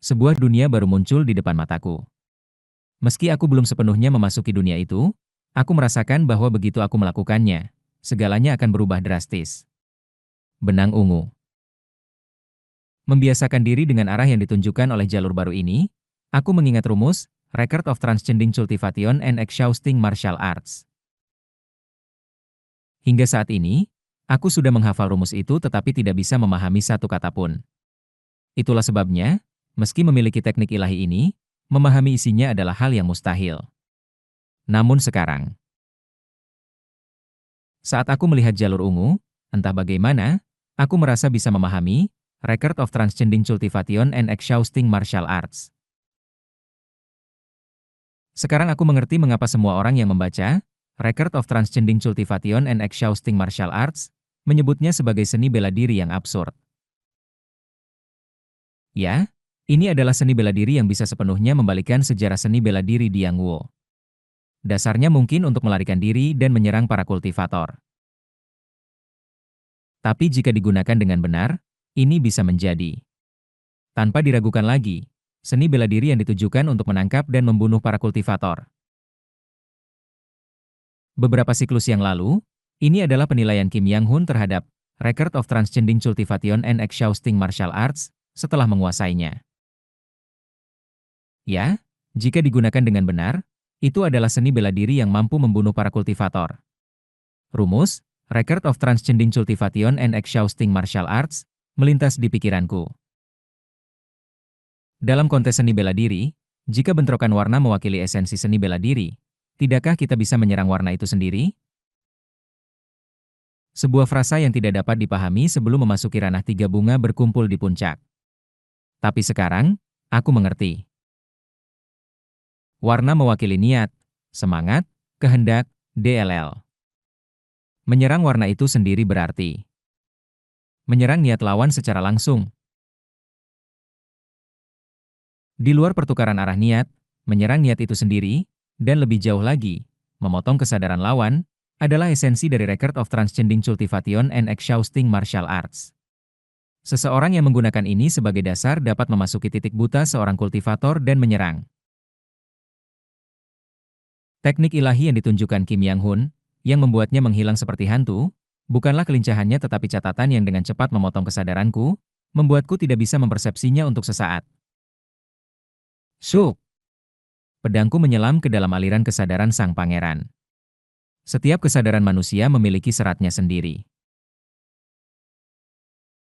Sebuah dunia baru muncul di depan mataku. Meski aku belum sepenuhnya memasuki dunia itu, aku merasakan bahwa begitu aku melakukannya, segalanya akan berubah drastis. Benang ungu. Membiasakan diri dengan arah yang ditunjukkan oleh jalur baru ini, aku mengingat rumus, Record of Transcending Cultivation and Exhausting Martial Arts. Hingga saat ini, aku sudah menghafal rumus itu tetapi tidak bisa memahami satu kata pun. Itulah sebabnya, meski memiliki teknik ilahi ini, memahami isinya adalah hal yang mustahil. Namun sekarang, saat aku melihat jalur ungu, entah bagaimana, aku merasa bisa memahami Record of Transcending Cultivation and Exhausting Martial Arts. Sekarang aku mengerti mengapa semua orang yang membaca Record of Transcending Cultivation and Exhausting Martial Arts menyebutnya sebagai seni bela diri yang absurd. Ya, ini adalah seni bela diri yang bisa sepenuhnya membalikan sejarah seni bela diri di Yang Wo. Dasarnya mungkin untuk melarikan diri dan menyerang para kultivator. Tapi jika digunakan dengan benar, ini bisa menjadi, tanpa diragukan lagi, seni bela diri yang ditujukan untuk menangkap dan membunuh para kultivator. Beberapa siklus yang lalu, ini adalah penilaian Kim Yang-hun terhadap Record of Transcending Cultivation and Exhausting Martial Arts setelah menguasainya. Ya, jika digunakan dengan benar, itu adalah seni bela diri yang mampu membunuh para kultivator. Rumus, Record of Transcending Cultivation and Exhausting Martial Arts, melintas di pikiranku. Dalam konteks seni bela diri, jika bentrokan warna mewakili esensi seni bela diri, tidakkah kita bisa menyerang warna itu sendiri? Sebuah frasa yang tidak dapat dipahami sebelum memasuki ranah tiga bunga berkumpul di puncak. Tapi sekarang, aku mengerti. Warna mewakili niat, semangat, kehendak, DLL. Menyerang warna itu sendiri berarti menyerang niat lawan secara langsung. Di luar pertukaran arah niat, menyerang niat itu sendiri, dan lebih jauh lagi, memotong kesadaran lawan, adalah esensi dari Record of Transcending Cultivation and Exhausting Martial Arts. Seseorang yang menggunakan ini sebagai dasar dapat memasuki titik buta seorang kultivator dan menyerang. Teknik ilahi yang ditunjukkan Kim Yang-hun, yang membuatnya menghilang seperti hantu, bukanlah kelincahannya tetapi catatan yang dengan cepat memotong kesadaranku, membuatku tidak bisa mempersepsinya untuk sesaat. Syuk! Pedangku menyelam ke dalam aliran kesadaran sang pangeran. Setiap kesadaran manusia memiliki seratnya sendiri.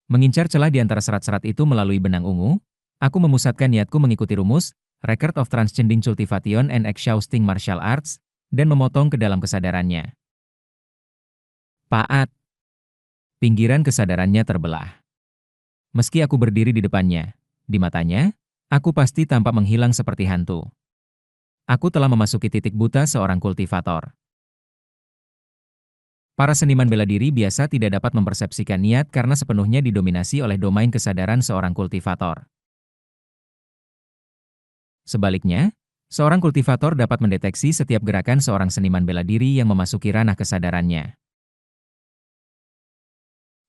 Mengincar celah di antara serat-serat itu melalui benang ungu, aku memusatkan niatku mengikuti rumus, Record of Transcending Cultivation and Exhausting Martial Arts, dan memotong ke dalam kesadarannya. Paat. Pinggiran kesadarannya terbelah. Meski aku berdiri di depannya, di matanya, aku pasti tampak menghilang seperti hantu. Aku telah memasuki titik buta seorang kultivator. Para seniman bela diri biasa tidak dapat mempersepsikan niat karena sepenuhnya didominasi oleh domain kesadaran seorang kultivator. Sebaliknya, seorang kultivator dapat mendeteksi setiap gerakan seorang seniman bela diri yang memasuki ranah kesadarannya.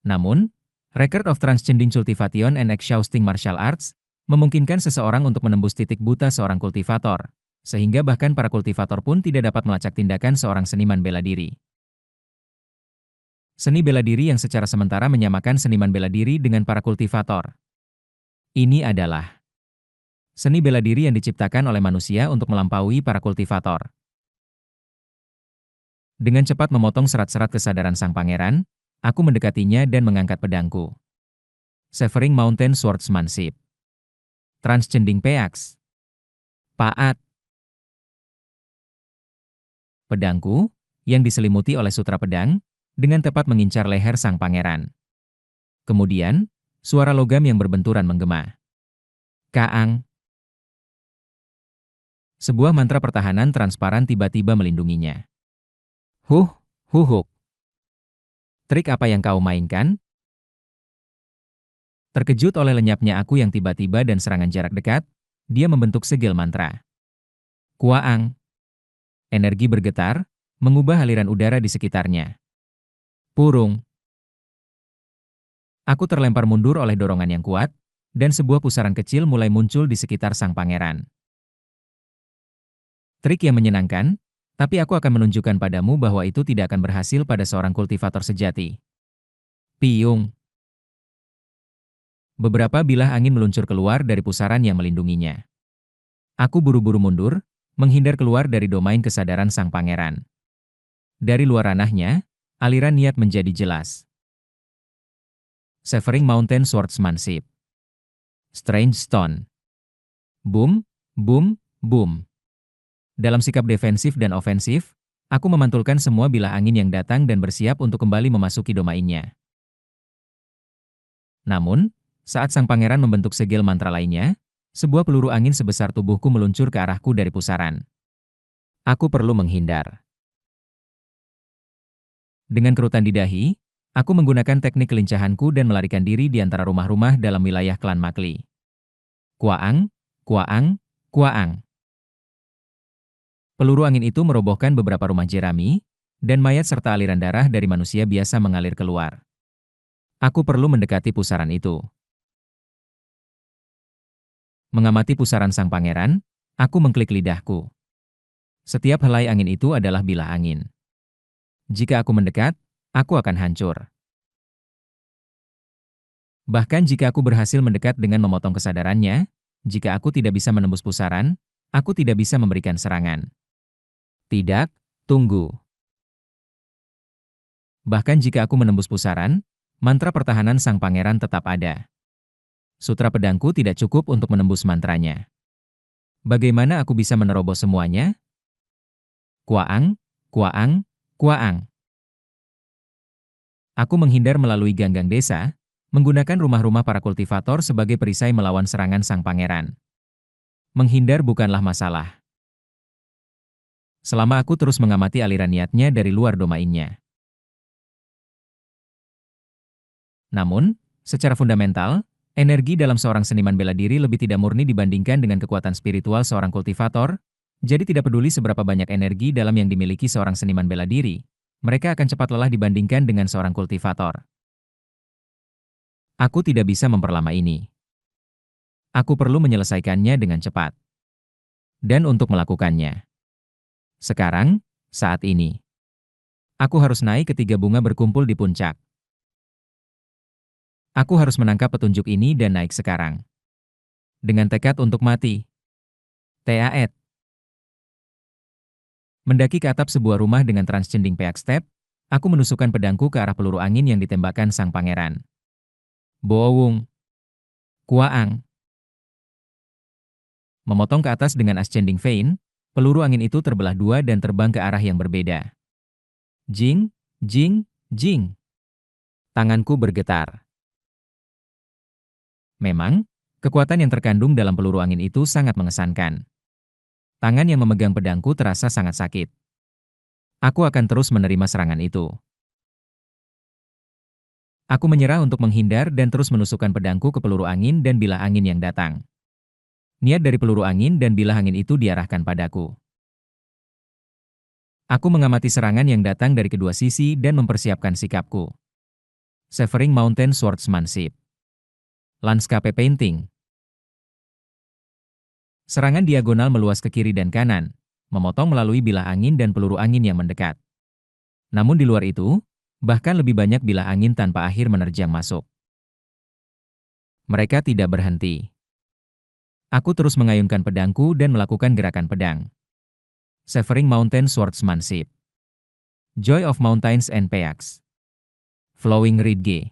Namun, Record of Transcending Cultivation and Exhausting Martial Arts memungkinkan seseorang untuk menembus titik buta seorang kultivator, sehingga bahkan para kultivator pun tidak dapat melacak tindakan seorang seniman bela diri. Seni bela diri yang secara sementara menyamakan seniman bela diri dengan para kultivator. Ini adalah seni bela diri yang diciptakan oleh manusia untuk melampaui para kultivator. Dengan cepat memotong serat-serat kesadaran sang pangeran, aku mendekatinya dan mengangkat pedangku. Severing Mountain Swordsmanship. Transcending Peaks. Paat. Pedangku, yang diselimuti oleh sutra pedang, dengan tepat mengincar leher sang pangeran. Kemudian, suara logam yang berbenturan menggema. Kaang. Sebuah mantra pertahanan transparan tiba-tiba melindunginya. Huhuk. Trik apa yang kau mainkan? Terkejut oleh lenyapnya aku yang tiba-tiba dan serangan jarak dekat, dia membentuk segel mantra. Kuaang. Energi bergetar, mengubah aliran udara di sekitarnya. Purung. Aku terlempar mundur oleh dorongan yang kuat, dan sebuah pusaran kecil mulai muncul di sekitar sang pangeran. Trik yang menyenangkan, tapi aku akan menunjukkan padamu bahwa itu tidak akan berhasil pada seorang kultivator sejati. Piung. Beberapa bilah angin meluncur keluar dari pusaran yang melindunginya. Aku buru-buru mundur, menghindar keluar dari domain kesadaran sang pangeran. Dari luar ranahnya, aliran niat menjadi jelas. Severing Mountain Swordsmanship. Strange Stone. Boom, boom, boom. Dalam sikap defensif dan ofensif, aku memantulkan semua bilah angin yang datang dan bersiap untuk kembali memasuki domainnya. Namun, saat sang pangeran membentuk segel mantra lainnya, sebuah peluru angin sebesar tubuhku meluncur ke arahku dari pusaran. Aku perlu menghindar. Dengan kerutan di dahi, aku menggunakan teknik kelincahanku dan melarikan diri di antara rumah-rumah dalam wilayah klan Makli. Kuaang, kuaang, kuaang. Peluru angin itu merobohkan beberapa rumah jerami, dan mayat serta aliran darah dari manusia biasa mengalir keluar. Aku perlu mendekati pusaran itu. Mengamati pusaran sang pangeran, aku mengklik lidahku. Setiap helai angin itu adalah bilah angin. Jika aku mendekat, aku akan hancur. Bahkan jika aku berhasil mendekat dengan memotong kesadarannya, jika aku tidak bisa menembus pusaran, aku tidak bisa memberikan serangan. Tidak, tunggu. Bahkan jika aku menembus pusaran, mantra pertahanan sang pangeran tetap ada. Sutra pedangku tidak cukup untuk menembus mantranya. Bagaimana aku bisa menerobos semuanya? Kuaang, kuaang, kuaang. Aku menghindar melalui ganggang desa, menggunakan rumah-rumah para kultivator sebagai perisai melawan serangan sang pangeran. Menghindar bukanlah masalah. Selama aku terus mengamati aliran niatnya dari luar domainnya. Namun, secara fundamental, energi dalam seorang seniman bela diri lebih tidak murni dibandingkan dengan kekuatan spiritual seorang kultivator, jadi tidak peduli seberapa banyak energi dalam yang dimiliki seorang seniman bela diri, mereka akan cepat lelah dibandingkan dengan seorang kultivator. Aku tidak bisa memperlama ini. Aku perlu menyelesaikannya dengan cepat. Dan untuk melakukannya. Sekarang, saat ini. Aku harus naik ke 3 bunga berkumpul di puncak. Aku harus menangkap petunjuk ini dan naik sekarang. Dengan tekad untuk mati. Taet. Mendaki ke atap sebuah rumah dengan transcending peak step, aku menusukkan pedangku ke arah peluru angin yang ditembakkan sang pangeran. Boowung. Kuaang. Memotong ke atas dengan ascending vein, peluru angin itu terbelah dua dan terbang ke arah yang berbeda. Jing, jing, jing. Tanganku bergetar. Memang, kekuatan yang terkandung dalam peluru angin itu sangat mengesankan. Tangan yang memegang pedangku terasa sangat sakit. Aku akan terus menerima serangan itu. Aku menyerah untuk menghindar dan terus menusukkan pedangku ke peluru angin dan bilah angin yang datang. Niat dari peluru angin dan bilah angin itu diarahkan padaku. Aku mengamati serangan yang datang dari kedua sisi dan mempersiapkan sikapku. Severing Mountain Swordsmanship. Landscape Painting. Serangan diagonal meluas ke kiri dan kanan, memotong melalui bilah angin dan peluru angin yang mendekat. Namun di luar itu, bahkan lebih banyak bilah angin tanpa akhir menerjang masuk. Mereka tidak berhenti. Aku terus mengayunkan pedangku dan melakukan gerakan pedang. Severing Mountain Swordsmanship. Joy of Mountains and Peaks. Flowing Ridge.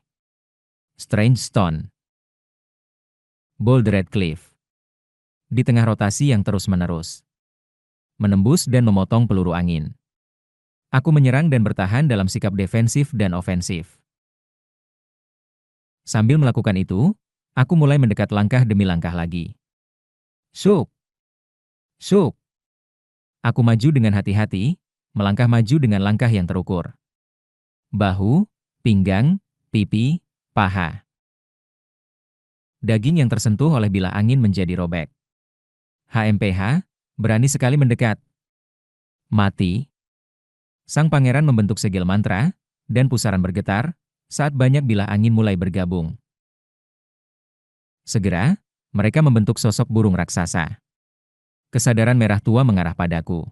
Strange Stone. Bold Red Cliff. Di tengah rotasi yang terus-menerus. Menembus dan memotong peluru angin. Aku menyerang dan bertahan dalam sikap defensif dan ofensif. Sambil melakukan itu, aku mulai mendekat langkah demi langkah lagi. Shuk! Shuk! Aku maju dengan hati-hati, melangkah maju dengan langkah yang terukur. Bahu, pinggang, pipi, paha. Daging yang tersentuh oleh bilah angin menjadi robek. HMPH, berani sekali mendekat. Mati. Sang pangeran membentuk segel mantra, dan pusaran bergetar, saat banyak bilah angin mulai bergabung. Segera, mereka membentuk sosok burung raksasa. Kesadaran merah tua mengarah padaku.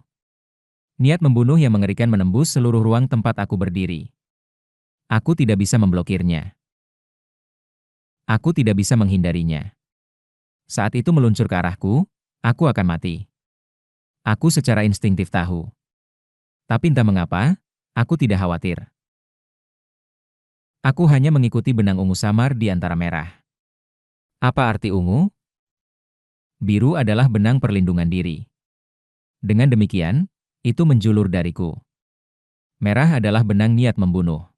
Niat membunuh yang mengerikan menembus seluruh ruang tempat aku berdiri. Aku tidak bisa memblokirnya. Aku tidak bisa menghindarinya. Saat itu meluncur ke arahku, aku akan mati. Aku secara instingtif tahu. Tapi entah mengapa, aku tidak khawatir. Aku hanya mengikuti benang ungu samar di antara merah. Apa arti ungu? Biru adalah benang perlindungan diri. Dengan demikian, itu menjulur dariku. Merah adalah benang niat membunuh.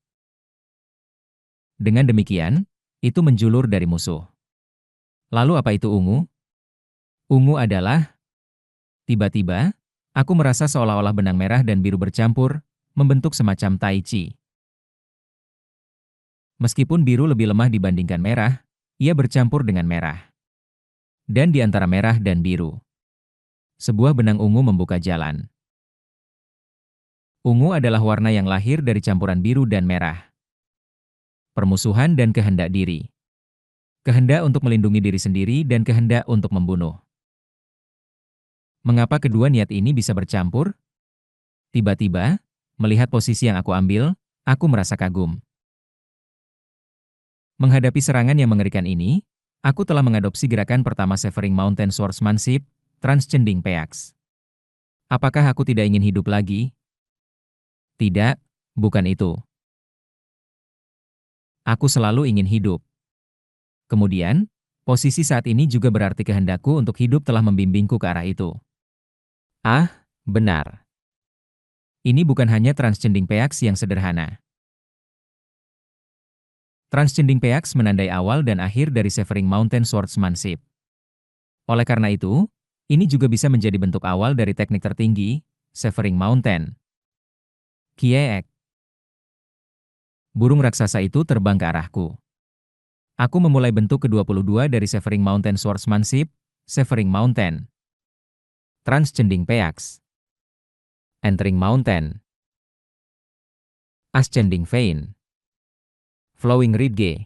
Dengan demikian, itu menjulur dari musuh. Lalu apa itu ungu? Ungu adalah, tiba-tiba, aku merasa seolah-olah benang merah dan biru bercampur, membentuk semacam tai chi. Meskipun biru lebih lemah dibandingkan merah, ia bercampur dengan merah. Dan di antara merah dan biru, sebuah benang ungu membuka jalan. Ungu adalah warna yang lahir dari campuran biru dan merah. Permusuhan dan kehendak diri. Kehendak untuk melindungi diri sendiri dan kehendak untuk membunuh. Mengapa kedua niat ini bisa bercampur? Tiba-tiba, melihat posisi yang aku ambil, aku merasa kagum. Menghadapi serangan yang mengerikan ini, aku telah mengadopsi gerakan pertama Severing Mountain Swordsmanship, Transcending Peaks. Apakah aku tidak ingin hidup lagi? Tidak, bukan itu. Aku selalu ingin hidup. Kemudian, posisi saat ini juga berarti kehendakku untuk hidup telah membimbingku ke arah itu. Ah, benar. Ini bukan hanya Transcending Peaks yang sederhana. Transcending Peaks menandai awal dan akhir dari Severing Mountain Swordsmanship. Oleh karena itu, ini juga bisa menjadi bentuk awal dari teknik tertinggi, Severing Mountain. Kiek. Burung raksasa itu terbang ke arahku. Aku memulai bentuk ke-22 dari Severing Mountain Swordsmanship, Severing Mountain. Transcending Peaks. Entering Mountain. Ascending Vein. Flowing Ridge.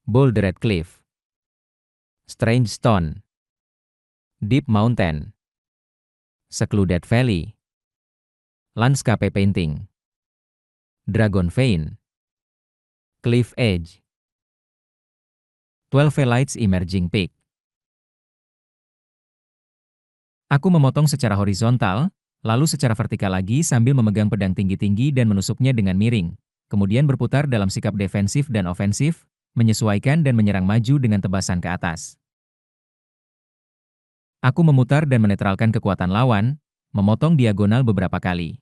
Bouldered Cliff. Strange Stone. Deep Mountain. Secluded Valley. Landscape Painting. Dragon Vein. Cliff Edge. 12 Lights Emerging Peak. Aku memotong secara horizontal, lalu secara vertikal lagi sambil memegang pedang tinggi-tinggi dan menusuknya dengan miring, kemudian berputar dalam sikap defensif dan ofensif, menyesuaikan dan menyerang maju dengan tebasan ke atas. Aku memutar dan menetralkan kekuatan lawan, memotong diagonal beberapa kali.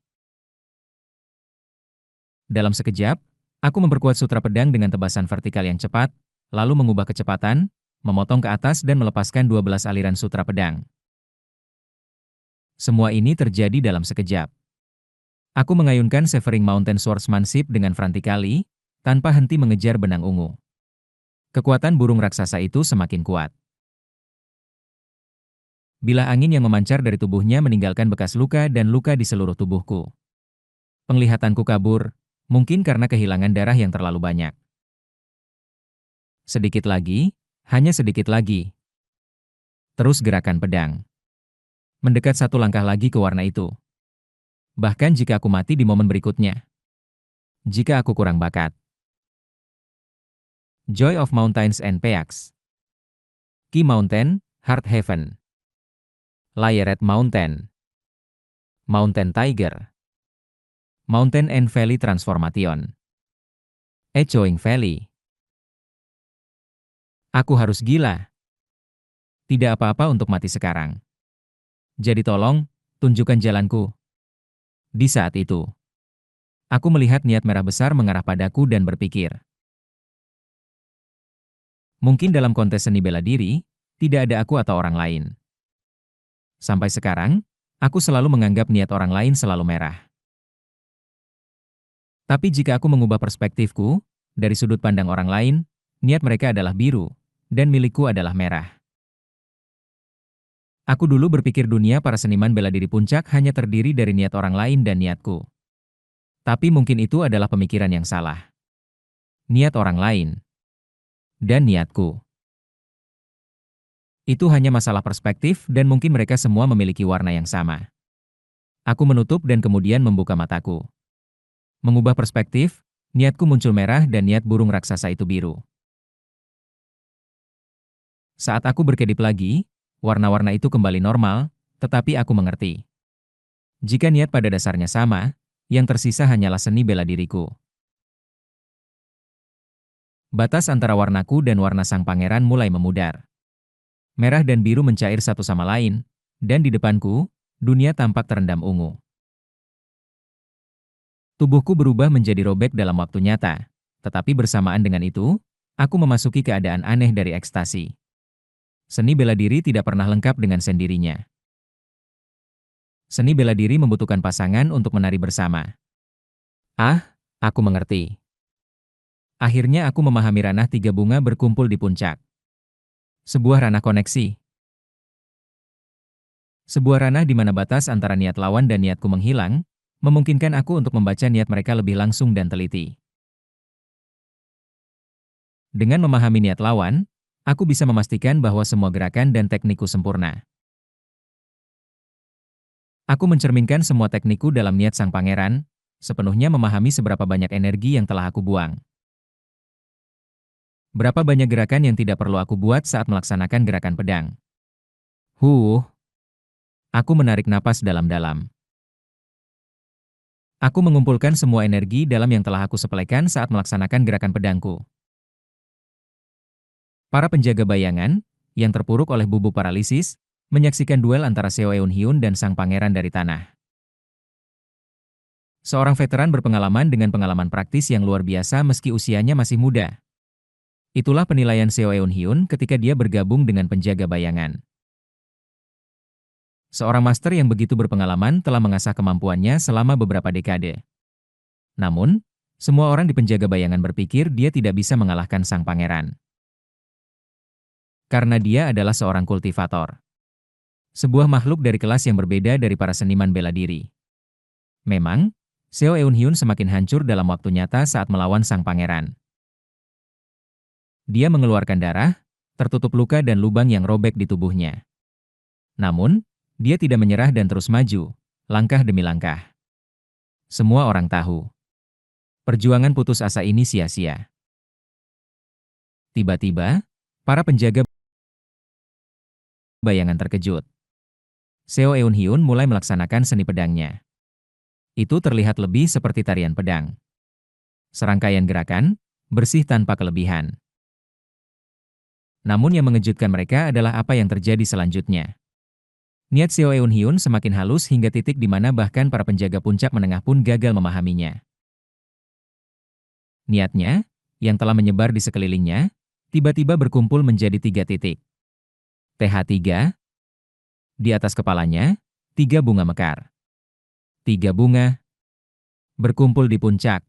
Dalam sekejap, aku memperkuat sutra pedang dengan tebasan vertikal yang cepat, lalu mengubah kecepatan, memotong ke atas dan melepaskan 12 aliran sutra pedang. Semua ini terjadi dalam sekejap. Aku mengayunkan Severing Mountain Swordsmanship dengan vertikali, tanpa henti mengejar benang ungu. Kekuatan burung raksasa itu semakin kuat. Bilah angin yang memancar dari tubuhnya meninggalkan bekas luka dan luka di seluruh tubuhku. Penglihatanku kabur, mungkin karena kehilangan darah yang terlalu banyak. Sedikit lagi, hanya sedikit lagi. Terus gerakan pedang. Mendekat satu langkah lagi ke warna itu. Bahkan jika aku mati di momen berikutnya. Jika aku kurang bakat. Joy of Mountains and Peaks. Key Mountain, Heart Heaven. Layered Mountain. Mountain Tiger. Mountain and Valley Transformation. Echoing Valley. Aku harus gila. Tidak apa-apa untuk mati sekarang. Jadi tolong, tunjukkan jalanku. Di saat itu, aku melihat niat merah besar mengarah padaku dan berpikir. Mungkin dalam kontes seni bela diri, tidak ada aku atau orang lain. Sampai sekarang, aku selalu menganggap niat orang lain selalu merah. Tapi jika aku mengubah perspektifku, dari sudut pandang orang lain, niat mereka adalah biru, dan milikku adalah merah. Aku dulu berpikir dunia para seniman bela diri puncak hanya terdiri dari niat orang lain dan niatku. Tapi mungkin itu adalah pemikiran yang salah. Niat orang lain. Dan niatku. Itu hanya masalah perspektif dan mungkin mereka semua memiliki warna yang sama. Aku menutup dan kemudian membuka mataku. Mengubah perspektif, niatku muncul merah dan niat burung raksasa itu biru. Saat aku berkedip lagi, warna-warna itu kembali normal, tetapi aku mengerti. Jika niat pada dasarnya sama, yang tersisa hanyalah seni bela diriku. Batas antara warnaku dan warna sang pangeran mulai memudar. Merah dan biru mencair satu sama lain, dan di depanku, dunia tampak terendam ungu. Tubuhku berubah menjadi robek dalam waktu nyata, tetapi bersamaan dengan itu, aku memasuki keadaan aneh dari ekstasi. Seni bela diri tidak pernah lengkap dengan sendirinya. Seni bela diri membutuhkan pasangan untuk menari bersama. Ah, aku mengerti. Akhirnya aku memahami ranah tiga bunga berkumpul di puncak. Sebuah ranah koneksi. Sebuah ranah di mana batas antara niat lawan dan niatku menghilang, memungkinkan aku untuk membaca niat mereka lebih langsung dan teliti. Dengan memahami niat lawan, aku bisa memastikan bahwa semua gerakan dan teknikku sempurna. Aku mencerminkan semua teknikku dalam niat sang pangeran, sepenuhnya memahami seberapa banyak energi yang telah aku buang. Berapa banyak gerakan yang tidak perlu aku buat saat melaksanakan gerakan pedang. Aku menarik napas dalam-dalam. Aku mengumpulkan semua energi dalam yang telah aku sepelekan saat melaksanakan gerakan pedangku. Para penjaga bayangan, yang terpuruk oleh bubuk paralisis, menyaksikan duel antara Seo Eun Hyun dan sang pangeran dari tanah. Seorang veteran berpengalaman dengan pengalaman praktis yang luar biasa meski usianya masih muda. Itulah penilaian Seo Eun Hyun ketika dia bergabung dengan penjaga bayangan. Seorang master yang begitu berpengalaman telah mengasah kemampuannya selama beberapa dekade. Namun, semua orang di penjaga bayangan berpikir dia tidak bisa mengalahkan sang pangeran. Karena dia adalah seorang kultivator. Sebuah makhluk dari kelas yang berbeda dari para seniman bela diri. Memang, Seo Eun Hyun semakin hancur dalam waktu nyata saat melawan sang pangeran. Dia mengeluarkan darah, tertutup luka dan lubang yang robek di tubuhnya. Namun, dia tidak menyerah dan terus maju, langkah demi langkah. Semua orang tahu. Perjuangan putus asa ini sia-sia. Tiba-tiba, para penjaga bayangan terkejut. Seo Eun Hyun mulai melaksanakan seni pedangnya. Itu terlihat lebih seperti tarian pedang. Serangkaian gerakan, bersih tanpa kelebihan. Namun yang mengejutkan mereka adalah apa yang terjadi selanjutnya. Niat Seo Eun Hyun semakin halus hingga titik di mana bahkan para penjaga puncak menengah pun gagal memahaminya. Niatnya, yang telah menyebar di sekelilingnya, tiba-tiba berkumpul menjadi 3 titik. TH3, di atas kepalanya, 3 bunga mekar. 3 bunga berkumpul di puncak.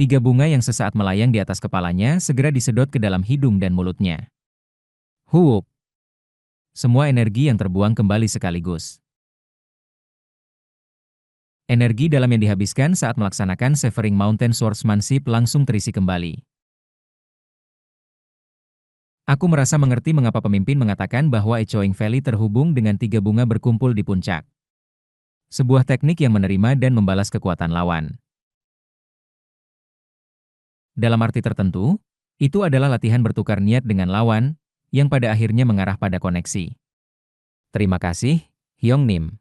3 bunga yang sesaat melayang di atas kepalanya segera disedot ke dalam hidung dan mulutnya. Huup! Semua energi yang terbuang kembali sekaligus. Energi dalam yang dihabiskan saat melaksanakan Severing Mountain Swordsmanship langsung terisi kembali. Aku merasa mengerti mengapa pemimpin mengatakan bahwa Echoing Valley terhubung dengan 3 bunga berkumpul di puncak. Sebuah teknik yang menerima dan membalas kekuatan lawan. Dalam arti tertentu, itu adalah latihan bertukar niat dengan lawan, yang pada akhirnya mengarah pada koneksi. Terima kasih, Hyung Nim.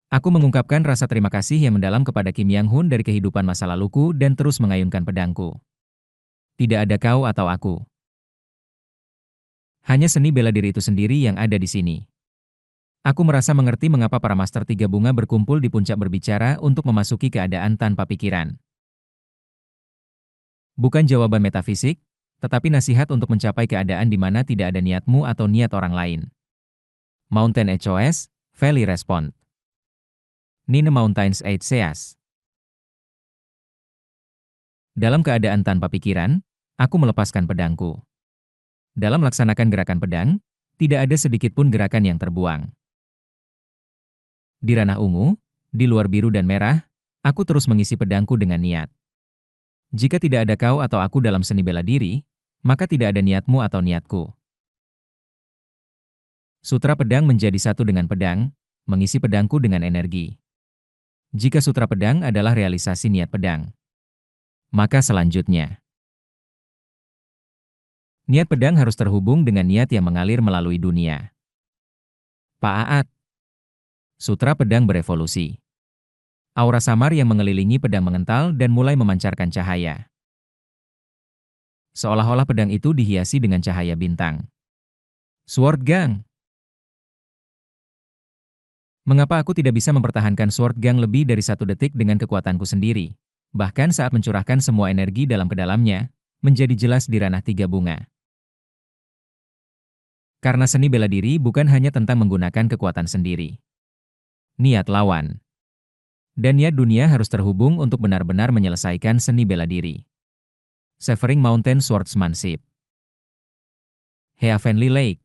Aku mengungkapkan rasa terima kasih yang mendalam kepada Kim Yang Hun dari kehidupan masa laluku dan terus mengayunkan pedangku. Tidak ada kau atau aku. Hanya seni bela diri itu sendiri yang ada di sini. Aku merasa mengerti mengapa para master 3 bunga berkumpul di puncak berbicara untuk memasuki keadaan tanpa pikiran. Bukan jawaban metafisik, tetapi nasihat untuk mencapai keadaan di mana tidak ada niatmu atau niat orang lain. Mountain HOS, Valley Respond. Nine Mountains 8 Seas. Dalam keadaan tanpa pikiran, aku melepaskan pedangku. Dalam melaksanakan gerakan pedang, tidak ada sedikit pun gerakan yang terbuang. Di ranah ungu, di luar biru dan merah, aku terus mengisi pedangku dengan niat. Jika tidak ada kau atau aku dalam seni bela diri, maka tidak ada niatmu atau niatku. Sutra pedang menjadi satu dengan pedang, mengisi pedangku dengan energi. Jika sutra pedang adalah realisasi niat pedang, maka selanjutnya, niat pedang harus terhubung dengan niat yang mengalir melalui dunia. Paaat. Sutra pedang berevolusi. Aura samar yang mengelilingi pedang mengental dan mulai memancarkan cahaya. Seolah-olah pedang itu dihiasi dengan cahaya bintang. Sword Gang. Mengapa aku tidak bisa mempertahankan Sword Gang lebih dari 1 detik dengan kekuatanku sendiri? Bahkan saat mencurahkan semua energi dalam ke dalamnya, menjadi jelas di ranah 3 bunga. Karena seni bela diri bukan hanya tentang menggunakan kekuatan sendiri. Niat lawan dan niat dunia harus terhubung untuk benar-benar menyelesaikan seni bela diri. Severing Mountain Swordsmanship. Heavenly Lake.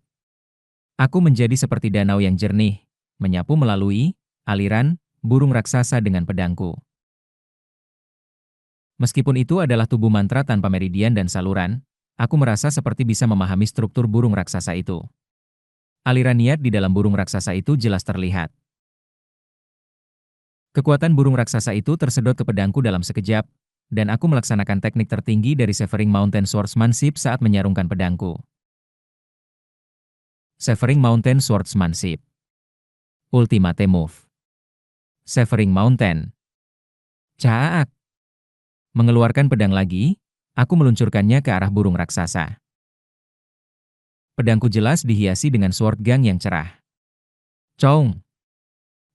Aku menjadi seperti danau yang jernih, menyapu melalui aliran burung raksasa dengan pedangku. Meskipun itu adalah tubuh mantra tanpa meridian dan saluran, aku merasa seperti bisa memahami struktur burung raksasa itu. Aliran niat di dalam burung raksasa itu jelas terlihat. Kekuatan burung raksasa itu tersedot ke pedangku dalam sekejap, dan aku melaksanakan teknik tertinggi dari Severing Mountain Swordsmanship saat menyarungkan pedangku. Severing Mountain Swordsmanship. Ultimate Move. Severing Mountain. Caak. Mengeluarkan pedang lagi, aku meluncurkannya ke arah burung raksasa. Pedangku jelas dihiasi dengan Sword Gang yang cerah. Cong.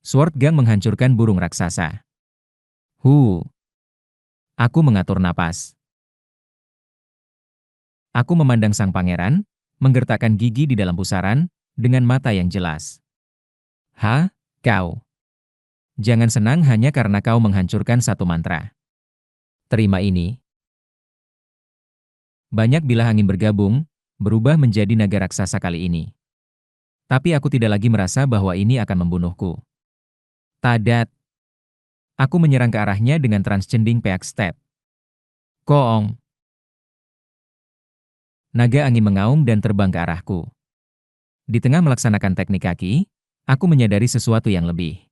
Sword Gang menghancurkan burung raksasa. Aku mengatur napas. Aku memandang sang pangeran, menggertakkan gigi di dalam pusaran, dengan mata yang jelas. Kau. Jangan senang hanya karena kau menghancurkan satu mantra. Terima ini. Banyak bilah angin bergabung, berubah menjadi naga raksasa kali ini. Tapi aku tidak lagi merasa bahwa ini akan membunuhku. Tadat. Aku menyerang ke arahnya dengan Transcending Peak Step. Koong. Naga angin mengaum dan terbang ke arahku. Di tengah melaksanakan teknik kaki, aku menyadari sesuatu yang lebih.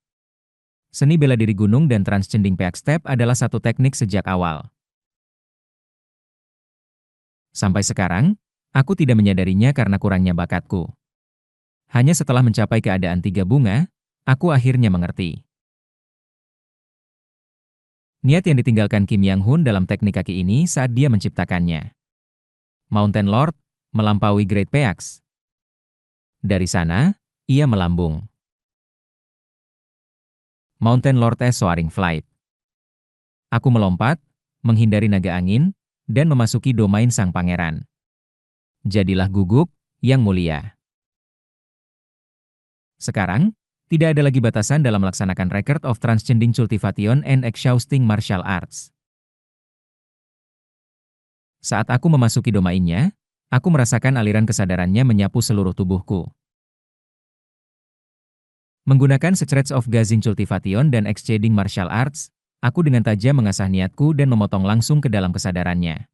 Seni bela diri gunung dan Transcending Peak Step adalah satu teknik sejak awal. Sampai sekarang, aku tidak menyadarinya karena kurangnya bakatku. Hanya setelah mencapai keadaan 3 bunga, aku akhirnya mengerti. Niat yang ditinggalkan Kim Yang Hun dalam teknik kaki ini saat dia menciptakannya. Mountain Lord, melampaui Great Peaks. Dari sana, ia melambung. Mountain Lord S Soaring Flight. Aku melompat, menghindari naga angin, dan memasuki domain sang pangeran. Jadilah gugup yang mulia. Sekarang, tidak ada lagi batasan dalam melaksanakan Record of Transcending Cultivation and Exhausting Martial Arts. Saat aku memasuki domainnya, aku merasakan aliran kesadarannya menyapu seluruh tubuhku. Menggunakan Secrets of Gazing Cultivation dan Exceeding Martial Arts, aku dengan tajam mengasah niatku dan memotong langsung ke dalam kesadarannya.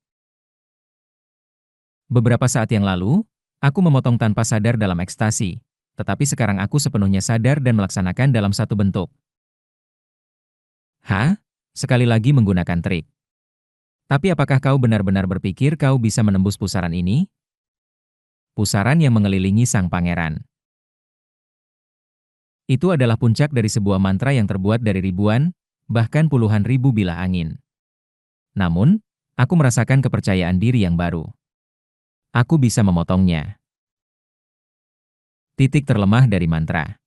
Beberapa saat yang lalu, aku memotong tanpa sadar dalam ekstasi, tetapi sekarang aku sepenuhnya sadar dan melaksanakan dalam satu bentuk. Sekali lagi menggunakan trik. Tapi apakah kau benar-benar berpikir kau bisa menembus pusaran ini? Pusaran yang mengelilingi sang pangeran. Itu adalah puncak dari sebuah mantra yang terbuat dari ribuan, bahkan puluhan ribu bilah angin. Namun, aku merasakan kepercayaan diri yang baru. Aku bisa memotongnya. Titik terlemah dari mantra.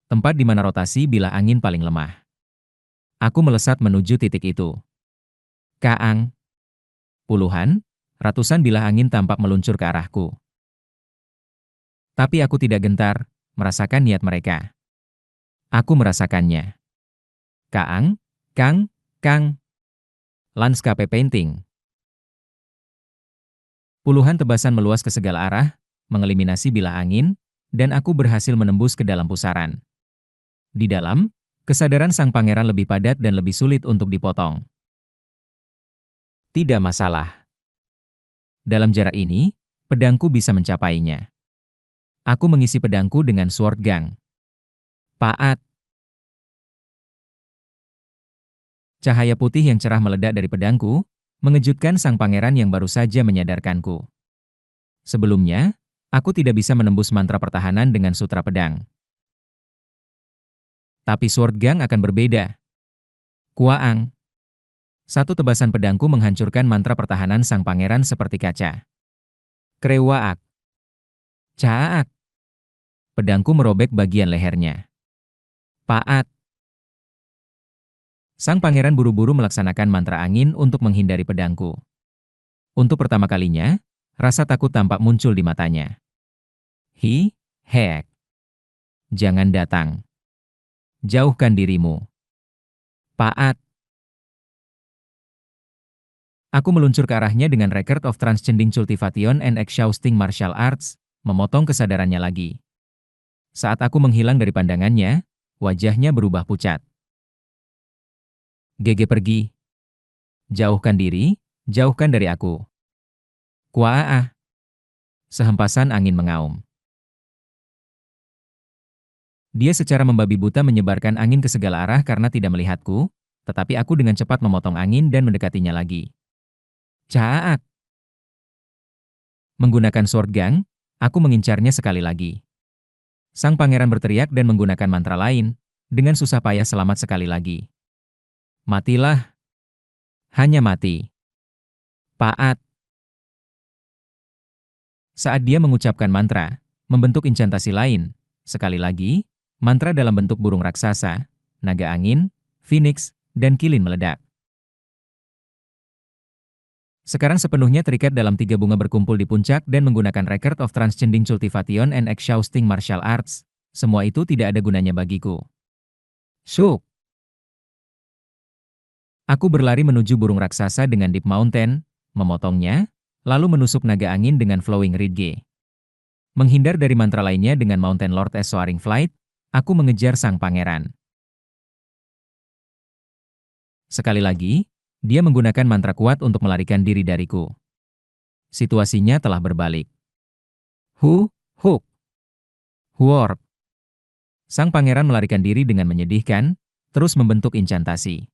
Tempat di mana rotasi bilah angin paling lemah. Aku melesat menuju titik itu. Kaang. Puluhan, ratusan bilah angin tampak meluncur ke arahku. Tapi aku tidak gentar, merasakan niat mereka. Aku merasakannya. Kaang, Kang. Landscape Painting. Puluhan tebasan meluas ke segala arah, mengeliminasi bilah angin, dan aku berhasil menembus ke dalam pusaran. Di dalam, kesadaran sang pangeran lebih padat dan lebih sulit untuk dipotong. Tidak masalah. Dalam jarak ini, pedangku bisa mencapainya. Aku mengisi pedangku dengan Sword Gang. Paat. Cahaya putih yang cerah meledak dari pedangku, mengejutkan sang pangeran yang baru saja menyadarkanku. Sebelumnya, aku tidak bisa menembus mantra pertahanan dengan sutra pedang. Tapi Sword Gang akan berbeda. Kuaang. Satu tebasan pedangku menghancurkan mantra pertahanan sang pangeran seperti kaca. Krewaak. Caak. Pedangku merobek bagian lehernya. Paat. Sang pangeran buru-buru melaksanakan mantra angin untuk menghindari pedangku. Untuk pertama kalinya, rasa takut tampak muncul di matanya. Hek. Jangan datang. Jauhkan dirimu. Paat. Aku meluncur ke arahnya dengan Record of Transcending Cultivation and Exhausting Martial Arts, memotong kesadarannya lagi. Saat aku menghilang dari pandangannya, wajahnya berubah pucat. GG pergi. Jauhkan diri, jauhkan dari aku. Kuaah. Sehempasan angin mengaum. Dia secara membabi buta menyebarkan angin ke segala arah karena tidak melihatku, tetapi aku dengan cepat memotong angin dan mendekatinya lagi. Caak. Menggunakan Sword Gang, aku mengincarnya sekali lagi. Sang pangeran berteriak dan menggunakan mantra lain, dengan susah payah selamat sekali lagi. Matilah. Hanya mati. Paat. Saat dia mengucapkan mantra, membentuk incantasi lain, sekali lagi, mantra dalam bentuk burung raksasa, naga angin, phoenix, dan kilin meledak. Sekarang sepenuhnya terikat dalam 3 bunga berkumpul di puncak dan menggunakan Record of Transcending Cultivation and Exhausting Martial Arts. Semua itu tidak ada gunanya bagiku. Syuk! Aku berlari menuju burung raksasa dengan Deep Mountain, memotongnya, lalu menusuk naga angin dengan Flowing Ridge. Menghindar dari mantra lainnya dengan Mountain Lord as Soaring Flight, aku mengejar sang pangeran. Sekali lagi, dia menggunakan mantra kuat untuk melarikan diri dariku. Situasinya telah berbalik. Huk. Huorp. Sang pangeran melarikan diri dengan menyedihkan, terus membentuk incantasi.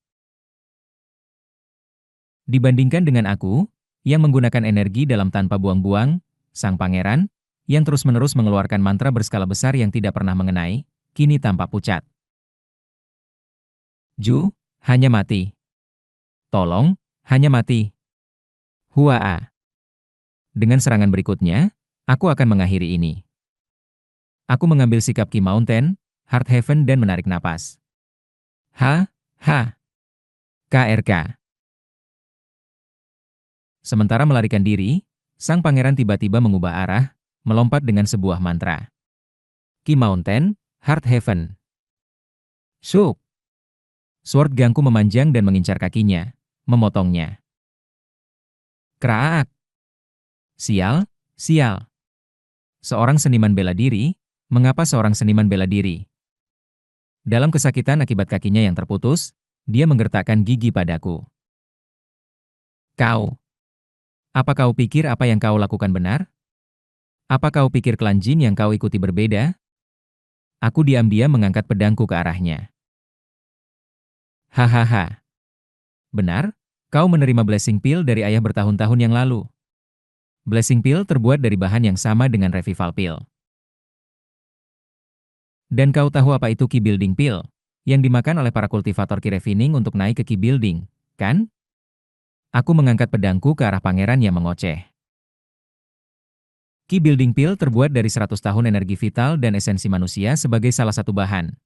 Dibandingkan dengan aku, yang menggunakan energi dalam tanpa buang-buang, sang pangeran, yang terus-menerus mengeluarkan mantra berskala besar yang tidak pernah mengenai, kini tampak pucat. Hanya mati. Tolong, hanya mati. Huaa. Dengan serangan berikutnya, aku akan mengakhiri ini. Aku mengambil sikap Ki Mountain, Heart Heaven dan menarik napas. KRK. Sementara melarikan diri, sang pangeran tiba-tiba mengubah arah, melompat dengan sebuah mantra. Ki Mountain, Heart Heaven. Syuk! Sword Gangku memanjang dan mengincar kakinya, memotongnya. Kraak! Sial. Seorang seniman bela diri, mengapa seorang seniman bela diri? Dalam kesakitan akibat kakinya yang terputus, dia menggertakkan gigi padaku. Kau. Apa kau pikir apa yang kau lakukan benar? Apa kau pikir klan jin yang kau ikuti berbeda? Aku diam-diam mengangkat pedangku ke arahnya. Hahaha. Benar, kau menerima blessing pill dari ayah bertahun-tahun yang lalu. Blessing pill terbuat dari bahan yang sama dengan revival pill. Dan kau tahu apa itu Ki Building Pill, yang dimakan oleh para kultivator Ki Refining untuk naik ke Ki Building, kan? Aku mengangkat pedangku ke arah pangeran yang mengoceh. Ki Building Pill terbuat dari 100 tahun energi vital dan esensi manusia sebagai salah satu bahan.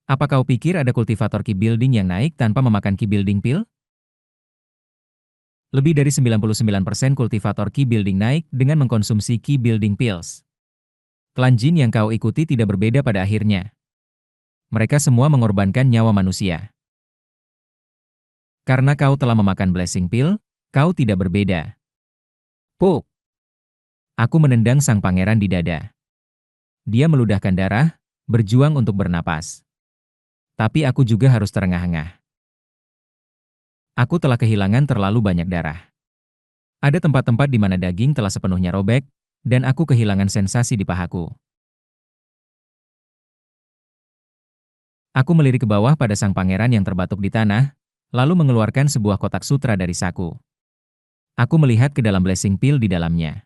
Apa kau pikir ada kultivator Ki Building yang naik tanpa memakan Ki Building Pill? Lebih dari 99% kultivator Ki Building naik dengan mengkonsumsi Ki Building Pills. Klan jin yang kau ikuti tidak berbeda pada akhirnya. Mereka semua mengorbankan nyawa manusia. Karena kau telah memakan blessing pill, kau tidak berbeda. Puk! Aku menendang sang pangeran di dada. Dia meludahkan darah, berjuang untuk bernapas. Tapi aku juga harus terengah-engah. Aku telah kehilangan terlalu banyak darah. Ada tempat-tempat di mana daging telah sepenuhnya robek, dan aku kehilangan sensasi di pahaku. Aku melirik ke bawah pada sang pangeran yang terbatuk di tanah, lalu mengeluarkan sebuah kotak sutra dari saku. Aku melihat ke dalam blessing pill di dalamnya.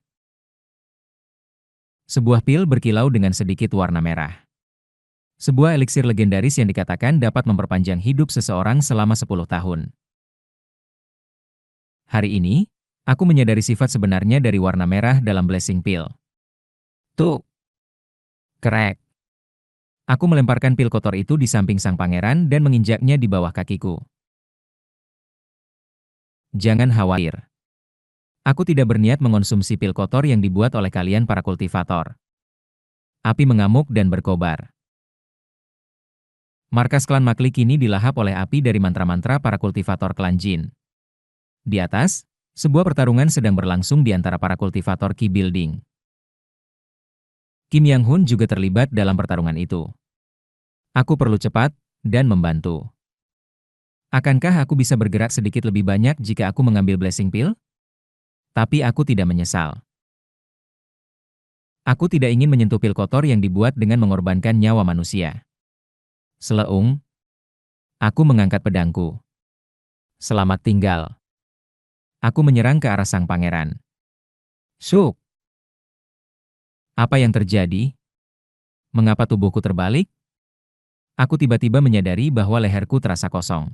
Sebuah pil berkilau dengan sedikit warna merah. Sebuah eliksir legendaris yang dikatakan dapat memperpanjang hidup seseorang selama 10 tahun. Hari ini, aku menyadari sifat sebenarnya dari warna merah dalam blessing pill. Tuh, krek. Aku melemparkan pil kotor itu di samping sang pangeran dan menginjaknya di bawah kakiku. Jangan khawatir. Aku tidak berniat mengonsumsi pil kotor yang dibuat oleh kalian para kultivator. Api mengamuk dan berkobar. Markas klan Makli kini dilahap oleh api dari mantra-mantra para kultivator klan Jin. Di atas, sebuah pertarungan sedang berlangsung di antara para kultivator Ki Building. Kim Yang Hun juga terlibat dalam pertarungan itu. Aku perlu cepat dan membantu. Akankah aku bisa bergerak sedikit lebih banyak jika aku mengambil blessing pill? Tapi aku tidak menyesal. Aku tidak ingin menyentuh pil kotor yang dibuat dengan mengorbankan nyawa manusia. Seleung. Aku mengangkat pedangku. Selamat tinggal. Aku menyerang ke arah sang pangeran. Syuk! Apa yang terjadi? Mengapa tubuhku terbalik? Aku tiba-tiba menyadari bahwa leherku terasa kosong.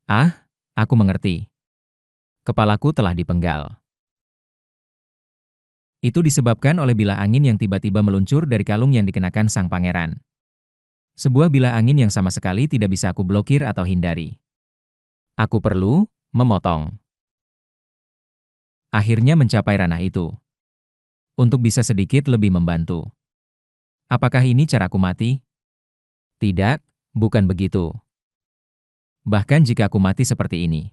Ah, aku mengerti. Kepalaku telah dipenggal. Itu disebabkan oleh bilah angin yang tiba-tiba meluncur dari kalung yang dikenakan sang pangeran. Sebuah bilah angin yang sama sekali tidak bisa aku blokir atau hindari. Aku perlu memotong. Akhirnya mencapai ranah itu. Untuk bisa sedikit lebih membantu. Apakah ini caraku mati? Tidak, bukan begitu. Bahkan jika aku mati seperti ini,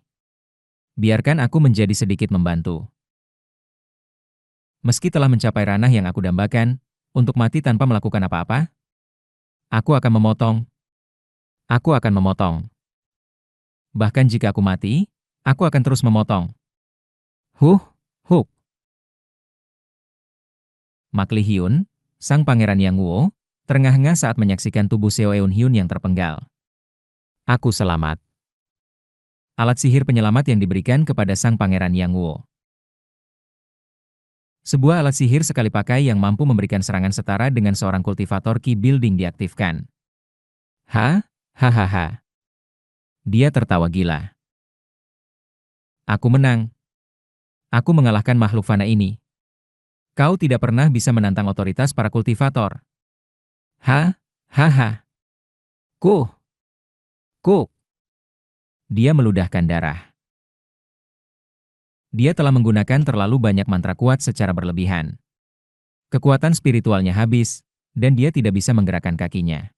biarkan aku menjadi sedikit membantu. Meski telah mencapai ranah yang aku dambakan, untuk mati tanpa melakukan apa-apa, aku akan memotong. Aku akan memotong. Bahkan jika aku mati, aku akan terus memotong. Huh, huk. Makli Hyun, sang pangeran Yang Wuo, terengah-engah saat menyaksikan tubuh Seo Eun Hyun yang terpenggal. Aku selamat. Alat sihir penyelamat yang diberikan kepada sang pangeran Yang Wuo. Sebuah alat sihir sekali pakai yang mampu memberikan serangan setara dengan seorang kultivator Ki Building diaktifkan. Hahaha. Dia tertawa gila. Aku menang. Aku mengalahkan makhluk fana ini. Kau tidak pernah bisa menantang otoritas para kultivator. Hahaha. Kuh. Kuh. Dia meludahkan darah. Dia telah menggunakan terlalu banyak mantra kuat secara berlebihan. Kekuatan spiritualnya habis, dan dia tidak bisa menggerakkan kakinya.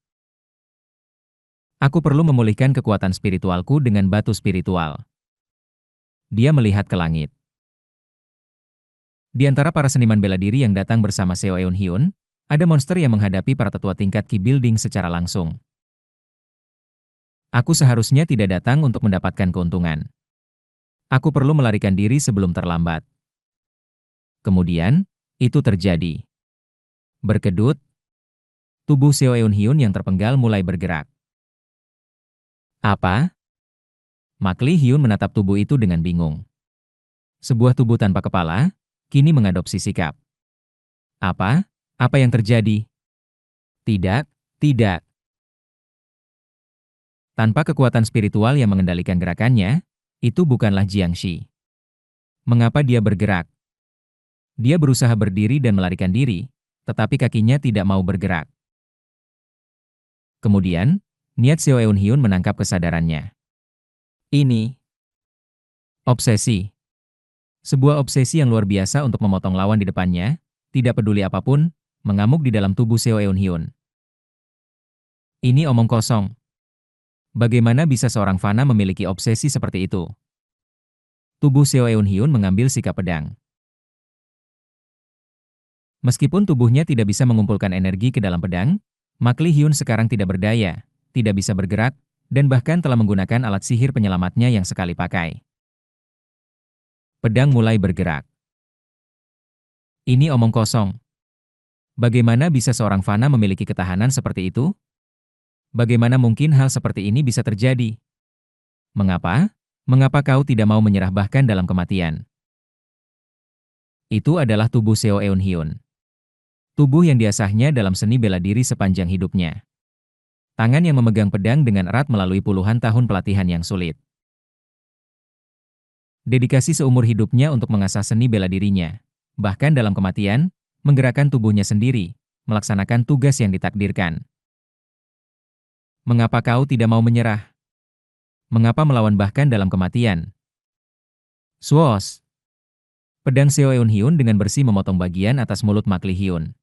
Aku perlu memulihkan kekuatan spiritualku dengan batu spiritual. Dia melihat ke langit. Di antara para seniman bela diri yang datang bersama Seo Eun Hyun, ada monster yang menghadapi para tetua tingkat Ki Building secara langsung. Aku seharusnya tidak datang untuk mendapatkan keuntungan. Aku perlu melarikan diri sebelum terlambat. Kemudian, itu terjadi. Berkedut, tubuh Seo Eun Hyun yang terpenggal mulai bergerak. Apa? Makli Hyun menatap tubuh itu dengan bingung. Sebuah tubuh tanpa kepala, kini mengadopsi sikap. Apa? Apa yang terjadi? Tidak, tidak. Tanpa kekuatan spiritual yang mengendalikan gerakannya, itu bukanlah Jiangxi. Mengapa dia bergerak? Dia berusaha berdiri dan melarikan diri, tetapi kakinya tidak mau bergerak. Kemudian, niat Seo Eun Hyun menangkap kesadarannya. Ini obsesi. Sebuah obsesi yang luar biasa untuk memotong lawan di depannya, tidak peduli apapun, mengamuk di dalam tubuh Seo Eun Hyun. Ini omong kosong. Bagaimana bisa seorang fana memiliki obsesi seperti itu? Tubuh Seo Eun Hyun mengambil sikap pedang. Meskipun tubuhnya tidak bisa mengumpulkan energi ke dalam pedang, Makli Hyun sekarang tidak berdaya, tidak bisa bergerak, dan bahkan telah menggunakan alat sihir penyelamatnya yang sekali pakai. Pedang mulai bergerak. Ini omong kosong. Bagaimana bisa seorang fana memiliki ketahanan seperti itu? Bagaimana mungkin hal seperti ini bisa terjadi? Mengapa? Mengapa kau tidak mau menyerah bahkan dalam kematian? Itu adalah tubuh Seo Eun Hyun. Tubuh yang diasahnya dalam seni bela diri sepanjang hidupnya. Tangan yang memegang pedang dengan erat melalui puluhan tahun pelatihan yang sulit. Dedikasi seumur hidupnya untuk mengasah seni bela dirinya. Bahkan dalam kematian, menggerakkan tubuhnya sendiri, melaksanakan tugas yang ditakdirkan. Mengapa kau tidak mau menyerah? Mengapa melawan bahkan dalam kematian? Swoosh! Pedang Seo Eun Hyun dengan bersih memotong bagian atas mulut Mak Lee Hyun.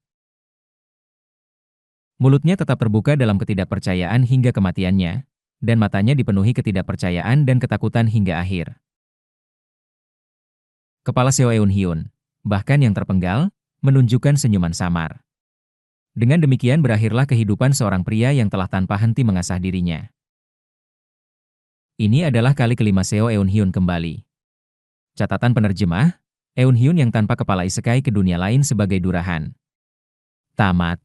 Mulutnya tetap terbuka dalam ketidakpercayaan hingga kematiannya, dan matanya dipenuhi ketidakpercayaan dan ketakutan hingga akhir. Kepala Seo Eun Hyun, bahkan yang terpenggal, menunjukkan senyuman samar. Dengan demikian berakhirlah kehidupan seorang pria yang telah tanpa henti mengasah dirinya. Ini adalah kali kelima Seo Eun Hyun kembali. Catatan penerjemah, Eun Hyun yang tanpa kepala isekai ke dunia lain sebagai Durahan. Tamat.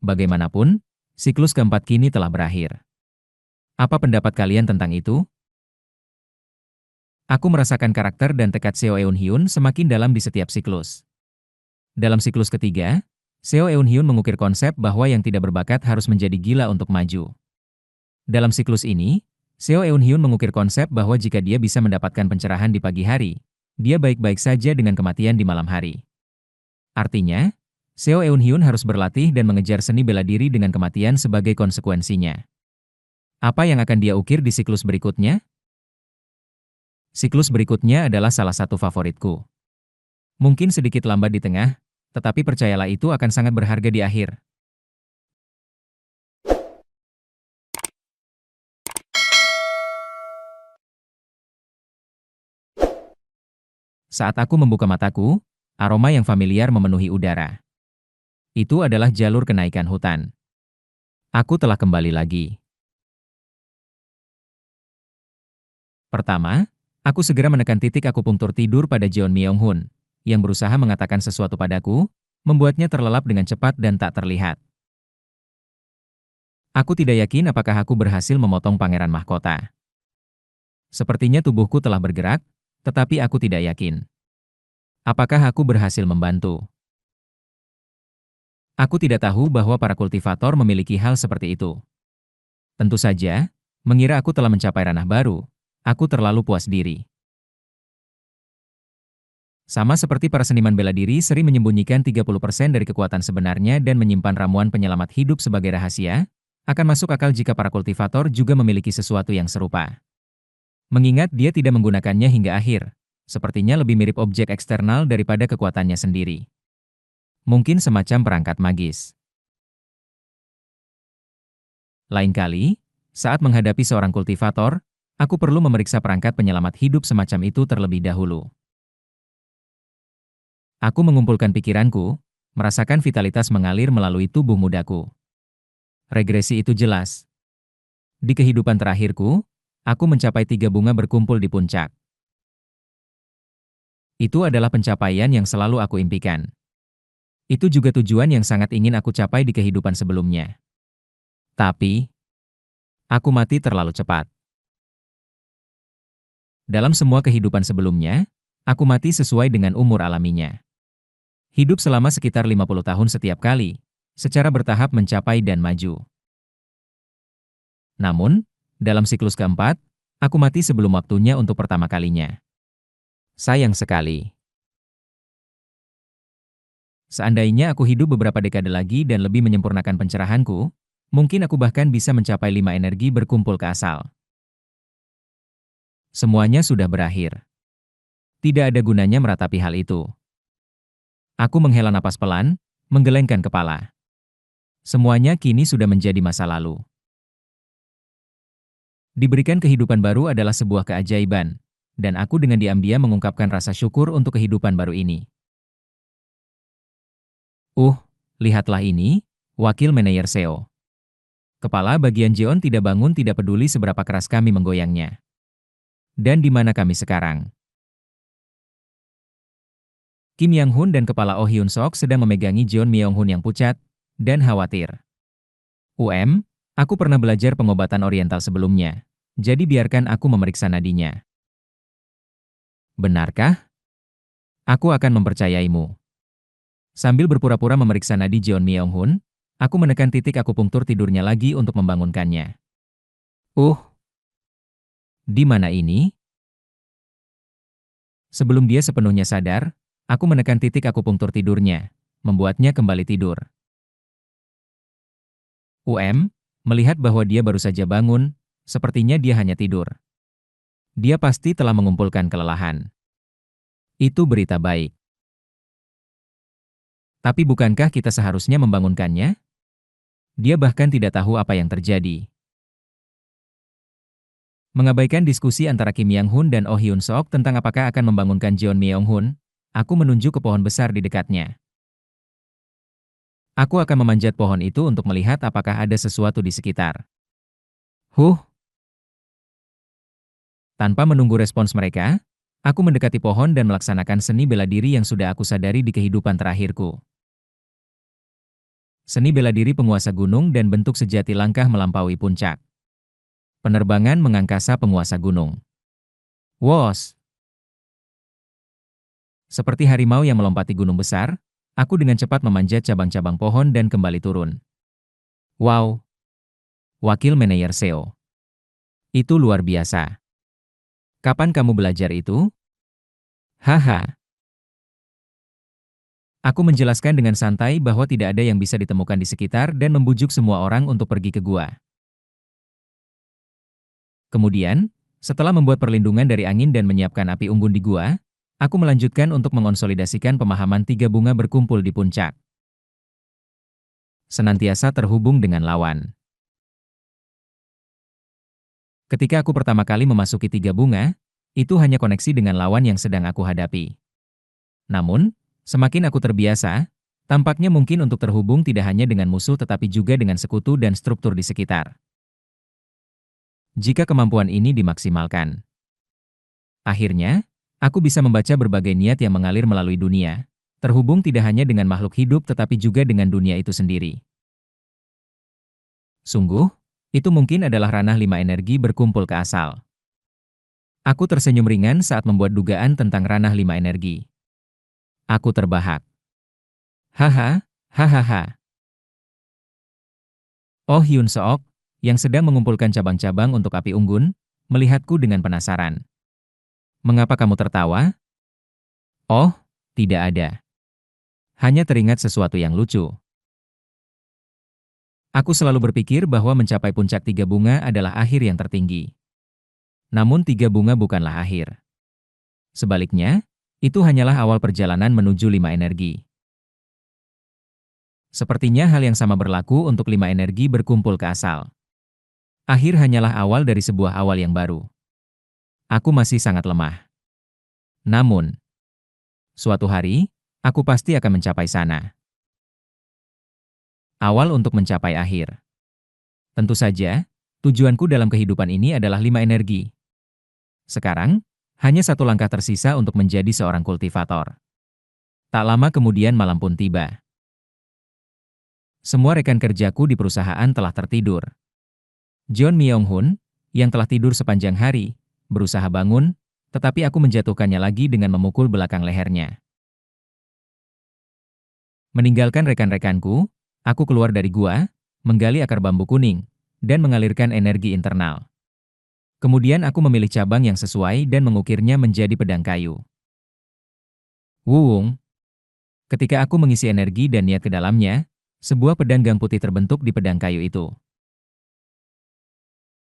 Bagaimanapun, siklus keempat kini telah berakhir. Apa pendapat kalian tentang itu? Aku merasakan karakter dan tekad Seo Eun Hyun semakin dalam di setiap siklus. Dalam siklus ketiga, Seo Eun Hyun mengukir konsep bahwa yang tidak berbakat harus menjadi gila untuk maju. Dalam siklus ini, Seo Eun Hyun mengukir konsep bahwa jika dia bisa mendapatkan pencerahan di pagi hari, dia baik-baik saja dengan kematian di malam hari. Artinya, Seo Eun Hyun harus berlatih dan mengejar seni bela diri dengan kematian sebagai konsekuensinya. Apa yang akan dia ukir di siklus berikutnya? Siklus berikutnya adalah salah satu favoritku. Mungkin sedikit lambat di tengah, tetapi percayalah itu akan sangat berharga di akhir. Saat aku membuka mataku, aroma yang familiar memenuhi udara. Itu adalah jalur kenaikan hutan. Aku telah kembali lagi. Pertama, aku segera menekan titik akupunktur tidur pada Jeon Myung-hun, yang berusaha mengatakan sesuatu padaku, membuatnya terlelap dengan cepat dan tak terlihat. Aku tidak yakin apakah aku berhasil memotong pangeran mahkota. Sepertinya tubuhku telah bergerak, tetapi aku tidak yakin. Apakah aku berhasil membantu? Aku tidak tahu bahwa para kultivator memiliki hal seperti itu. Tentu saja, mengira aku telah mencapai ranah baru, aku terlalu puas diri. Sama seperti para seniman bela diri sering menyembunyikan 30% dari kekuatan sebenarnya dan menyimpan ramuan penyelamat hidup sebagai rahasia, akan masuk akal jika para kultivator juga memiliki sesuatu yang serupa. Mengingat dia tidak menggunakannya hingga akhir, sepertinya lebih mirip objek eksternal daripada kekuatannya sendiri. Mungkin semacam perangkat magis. Lain kali, saat menghadapi seorang kultivator, aku perlu memeriksa perangkat penyelamat hidup semacam itu terlebih dahulu. Aku mengumpulkan pikiranku, merasakan vitalitas mengalir melalui tubuh mudaku. Regresi itu jelas. Di kehidupan terakhirku, aku mencapai 3 bunga berkumpul di puncak. Itu adalah pencapaian yang selalu aku impikan. Itu juga tujuan yang sangat ingin aku capai di kehidupan sebelumnya. Tapi, aku mati terlalu cepat. Dalam semua kehidupan sebelumnya, aku mati sesuai dengan umur alaminya. Hidup selama sekitar 50 tahun setiap kali, secara bertahap mencapai dan maju. Namun, dalam siklus keempat, aku mati sebelum waktunya untuk pertama kalinya. Sayang sekali. Seandainya aku hidup beberapa dekade lagi dan lebih menyempurnakan pencerahanku, mungkin aku bahkan bisa mencapai 5 energi berkumpul ke asal. Semuanya sudah berakhir. Tidak ada gunanya meratapi hal itu. Aku menghela napas pelan, menggelengkan kepala. Semuanya kini sudah menjadi masa lalu. Diberikan kehidupan baru adalah sebuah keajaiban, dan aku dengan diam-diam mengungkapkan rasa syukur untuk kehidupan baru ini. Lihatlah ini, Wakil Manajer Seo. Kepala bagian Jeon tidak bangun tidak peduli seberapa keras kami menggoyangnya. Dan di mana kami sekarang? Kim Yang-hun dan kepala Oh Hyun-sok sedang memegangi Jeon Myung-hun yang pucat dan khawatir. Aku pernah belajar pengobatan oriental sebelumnya, jadi biarkan aku memeriksa nadinya. Benarkah? Aku akan mempercayaimu. Sambil berpura-pura memeriksa nadi Jeon Myung-hun, aku menekan titik akupunktur tidurnya lagi untuk membangunkannya. Di mana ini? Sebelum dia sepenuhnya sadar, aku menekan titik akupunktur tidurnya, membuatnya kembali tidur. Melihat bahwa dia baru saja bangun, sepertinya dia hanya tidur. Dia pasti telah mengumpulkan kelelahan. Itu berita baik. Tapi bukankah kita seharusnya membangunkannya? Dia bahkan tidak tahu apa yang terjadi. Mengabaikan diskusi antara Kim Yang-hun dan Oh Hyun-sok tentang apakah akan membangunkan Jeon Myung-hun, aku menunjuk ke pohon besar di dekatnya. Aku akan memanjat pohon itu untuk melihat apakah ada sesuatu di sekitar. Tanpa menunggu respons mereka, aku mendekati pohon dan melaksanakan seni bela diri yang sudah aku sadari di kehidupan terakhirku. Seni bela diri penguasa gunung dan bentuk sejati langkah melampaui puncak. Penerbangan mengangkasa penguasa gunung. Wos! Seperti harimau yang melompati gunung besar, aku dengan cepat memanjat cabang-cabang pohon dan kembali turun. Wow! Wakil Manajer Seo. Itu luar biasa. Kapan kamu belajar itu? Haha. Aku menjelaskan dengan santai bahwa tidak ada yang bisa ditemukan di sekitar dan membujuk semua orang untuk pergi ke gua. Kemudian, setelah membuat perlindungan dari angin dan menyiapkan api unggun di gua, aku melanjutkan untuk mengonsolidasikan pemahaman tiga bunga berkumpul di puncak. Senantiasa terhubung dengan lawan. Ketika aku pertama kali memasuki tiga bunga, itu hanya koneksi dengan lawan yang sedang aku hadapi. Namun, semakin aku terbiasa, tampaknya mungkin untuk terhubung tidak hanya dengan musuh tetapi juga dengan sekutu dan struktur di sekitar. Jika kemampuan ini dimaksimalkan, akhirnya, aku bisa membaca berbagai niat yang mengalir melalui dunia, terhubung tidak hanya dengan makhluk hidup tetapi juga dengan dunia itu sendiri. Sungguh, itu mungkin adalah ranah lima energi berkumpul ke asal. Aku tersenyum ringan saat membuat dugaan tentang ranah lima energi. Aku terbahak. Haha, hahaha. Oh Hyun-sok, yang sedang mengumpulkan cabang-cabang untuk api unggun, melihatku dengan penasaran. Mengapa kamu tertawa? Oh, tidak ada. Hanya teringat sesuatu yang lucu. Aku selalu berpikir bahwa mencapai puncak tiga bunga adalah akhir yang tertinggi. Namun tiga bunga bukanlah akhir. Sebaliknya, itu hanyalah awal perjalanan menuju lima energi. Sepertinya hal yang sama berlaku untuk lima energi berkumpul ke asal. Akhir hanyalah awal dari sebuah awal yang baru. Aku masih sangat lemah. Namun, suatu hari, aku pasti akan mencapai sana. Awal untuk mencapai akhir. Tentu saja, tujuanku dalam kehidupan ini adalah lima energi. Sekarang, hanya satu langkah tersisa untuk menjadi seorang kultivator. Tak lama kemudian malam pun tiba. Semua rekan kerjaku di perusahaan telah tertidur. Jeon Myung-hun, yang telah tidur sepanjang hari, berusaha bangun, tetapi aku menjatuhkannya lagi dengan memukul belakang lehernya. Meninggalkan rekan-rekanku, aku keluar dari gua, menggali akar bambu kuning, dan mengalirkan energi internal. Kemudian aku memilih cabang yang sesuai dan mengukirnya menjadi pedang kayu. Wuung, ketika aku mengisi energi dan niat ke dalamnya, sebuah pedang gang putih terbentuk di pedang kayu itu.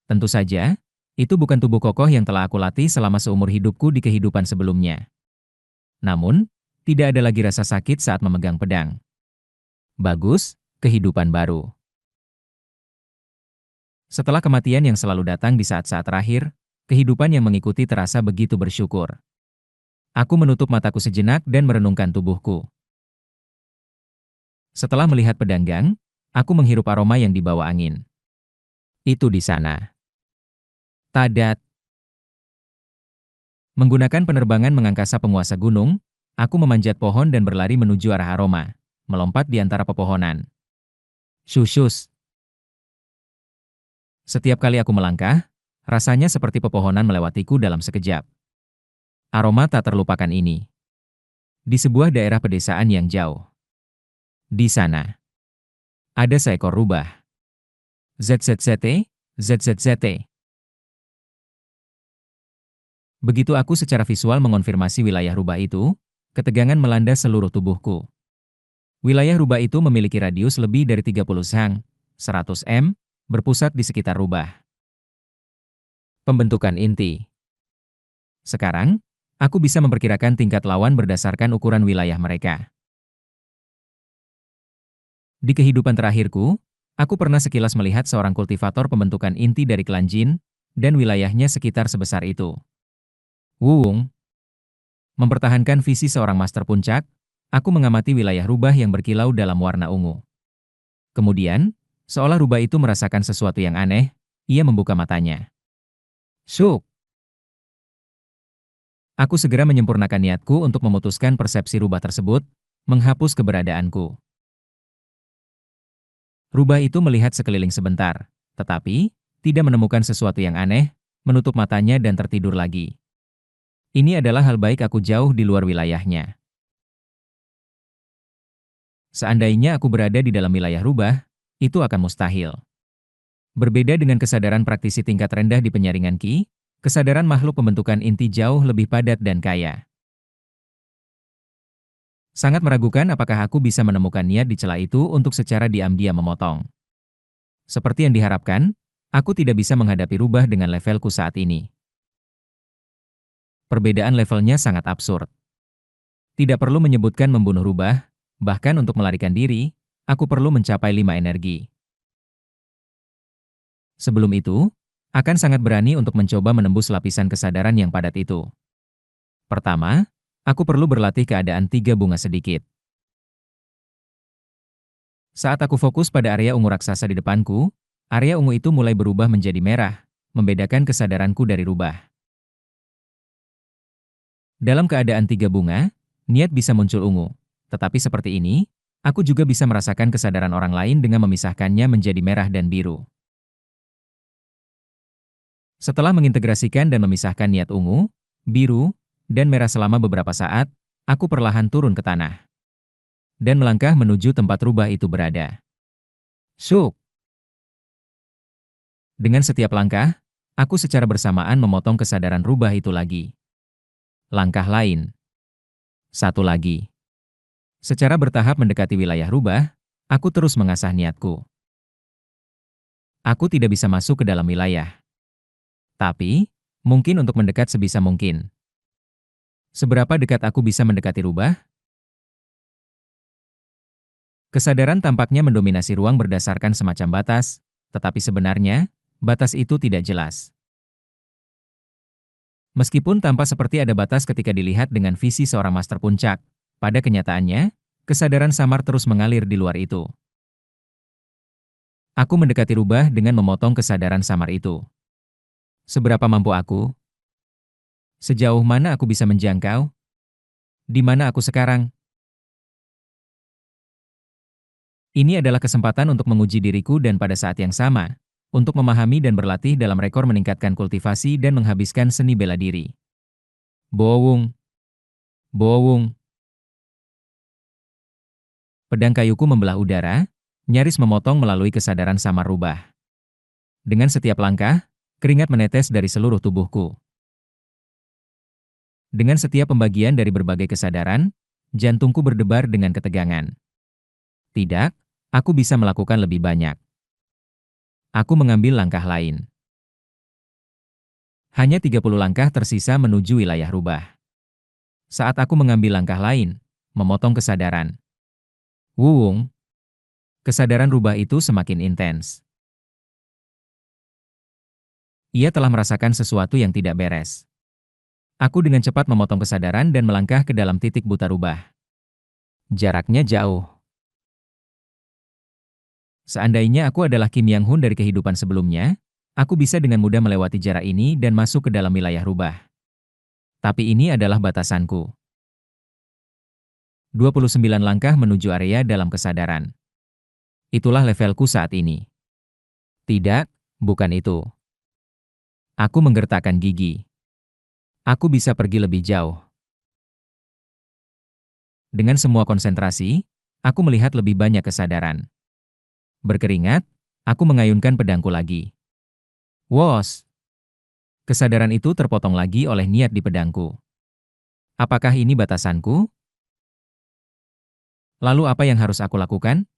Tentu saja, itu bukan tubuh kokoh yang telah aku latih selama seumur hidupku di kehidupan sebelumnya. Namun, tidak ada lagi rasa sakit saat memegang pedang. Bagus, kehidupan baru. Setelah kematian yang selalu datang di saat-saat terakhir, kehidupan yang mengikuti terasa begitu bersyukur. Aku menutup mataku sejenak dan merenungkan tubuhku. Setelah melihat pedang gang, aku menghirup aroma yang dibawa angin. Itu di sana. Tadat. Menggunakan penerbangan mengangkasa penguasa gunung, Aku memanjat pohon dan berlari menuju arah aroma, melompat di antara pepohonan. Shush. Setiap kali aku melangkah, rasanya seperti pepohonan melewatiku dalam sekejap. Aroma tak terlupakan ini. Di sebuah daerah pedesaan yang jauh. Di sana, ada seekor rubah. ZZZT, ZZZT. Begitu aku secara visual mengonfirmasi wilayah rubah itu, ketegangan melanda seluruh tubuhku. Wilayah rubah itu memiliki radius lebih dari 30 sang, 100 m, berpusat di sekitar rubah. Pembentukan inti. Sekarang, aku bisa memperkirakan tingkat lawan berdasarkan ukuran wilayah mereka. Di kehidupan terakhirku, aku pernah sekilas melihat seorang kultivator pembentukan inti dari klan Jin, dan wilayahnya sekitar sebesar itu. Wuung, mempertahankan visi seorang master puncak, aku mengamati wilayah rubah yang berkilau dalam warna ungu. Kemudian, seolah rubah itu merasakan sesuatu yang aneh, ia membuka matanya. Syuk! Aku segera menyempurnakan niatku untuk memutuskan persepsi rubah tersebut, menghapus keberadaanku. Rubah itu melihat sekeliling sebentar, tetapi tidak menemukan sesuatu yang aneh, menutup matanya dan tertidur lagi. Ini adalah hal baik aku jauh di luar wilayahnya. Seandainya aku berada di dalam wilayah rubah, itu akan mustahil. Berbeda dengan kesadaran praktisi tingkat rendah di penyaringan Qi, kesadaran makhluk pembentukan inti jauh lebih padat dan kaya. Sangat meragukan apakah aku bisa menemukan niat di celah itu untuk secara diam-diam memotong. Seperti yang diharapkan, aku tidak bisa menghadapi rubah dengan levelku saat ini. Perbedaan levelnya sangat absurd. Tidak perlu menyebutkan membunuh rubah, bahkan untuk melarikan diri, aku perlu mencapai 5 energi. Sebelum itu, akan sangat berani untuk mencoba menembus lapisan kesadaran yang padat itu. Pertama, aku perlu berlatih keadaan 3 bunga sedikit. Saat aku fokus pada area ungu raksasa di depanku, area ungu itu mulai berubah menjadi merah, membedakan kesadaranku dari rubah. Dalam keadaan 3 bunga, niat bisa muncul ungu. Tetapi seperti ini, aku juga bisa merasakan kesadaran orang lain dengan memisahkannya menjadi merah dan biru. Setelah mengintegrasikan dan memisahkan niat ungu, biru, dan merah selama beberapa saat, aku perlahan turun ke tanah. Dan melangkah menuju tempat rubah itu berada. Syuk! Dengan setiap langkah, aku secara bersamaan memotong kesadaran rubah itu lagi. Langkah lain. Satu lagi. Secara bertahap mendekati wilayah rubah, aku terus mengasah niatku. Aku tidak bisa masuk ke dalam wilayah. Tapi, mungkin untuk mendekat sebisa mungkin. Seberapa dekat aku bisa mendekati rubah? Kesadaran tampaknya mendominasi ruang berdasarkan semacam batas, tetapi sebenarnya, batas itu tidak jelas. Meskipun tampak seperti ada batas ketika dilihat dengan visi seorang master puncak, pada kenyataannya, kesadaran samar terus mengalir di luar itu. Aku mendekati rubah dengan memotong kesadaran samar itu. Seberapa mampu aku? Sejauh mana aku bisa menjangkau? Di mana aku sekarang? Ini adalah kesempatan untuk menguji diriku dan pada saat yang sama, untuk memahami dan berlatih dalam rekor meningkatkan kultivasi dan menghabiskan seni bela diri. Bowung, bowung. Pedang kayuku membelah udara, nyaris memotong melalui kesadaran samar rubah. Dengan setiap langkah, keringat menetes dari seluruh tubuhku. Dengan setiap pembagian dari berbagai kesadaran, jantungku berdebar dengan ketegangan. Tidak, aku bisa melakukan lebih banyak. Aku mengambil langkah lain. Hanya 30 langkah tersisa menuju wilayah rubah. Saat aku mengambil langkah lain, memotong kesadaran. Wuung, kesadaran rubah itu semakin intens. Ia telah merasakan sesuatu yang tidak beres. Aku dengan cepat memotong kesadaran dan melangkah ke dalam titik buta rubah. Jaraknya jauh. Seandainya aku adalah Kim Yang Hun dari kehidupan sebelumnya, aku bisa dengan mudah melewati jarak ini dan masuk ke dalam wilayah rubah. Tapi ini adalah batasanku. 29 langkah menuju area dalam kesadaran. Itulah levelku saat ini. Tidak, bukan itu. Aku menggertakkan gigi. Aku bisa pergi lebih jauh. Dengan semua konsentrasi, aku melihat lebih banyak kesadaran. Berkeringat, aku mengayunkan pedangku lagi. Wos! Kesadaran itu terpotong lagi oleh niat di pedangku. Apakah ini batasanku? Lalu apa yang harus aku lakukan?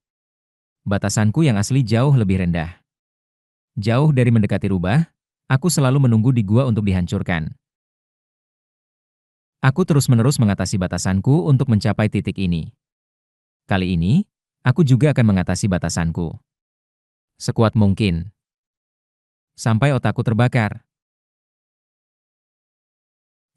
Batasanku yang asli jauh lebih rendah. Jauh dari mendekati rubah, aku selalu menunggu di gua untuk dihancurkan. Aku terus-menerus mengatasi batasanku untuk mencapai titik ini. Kali ini, aku juga akan mengatasi batasanku. Sekuat mungkin. Sampai otakku terbakar.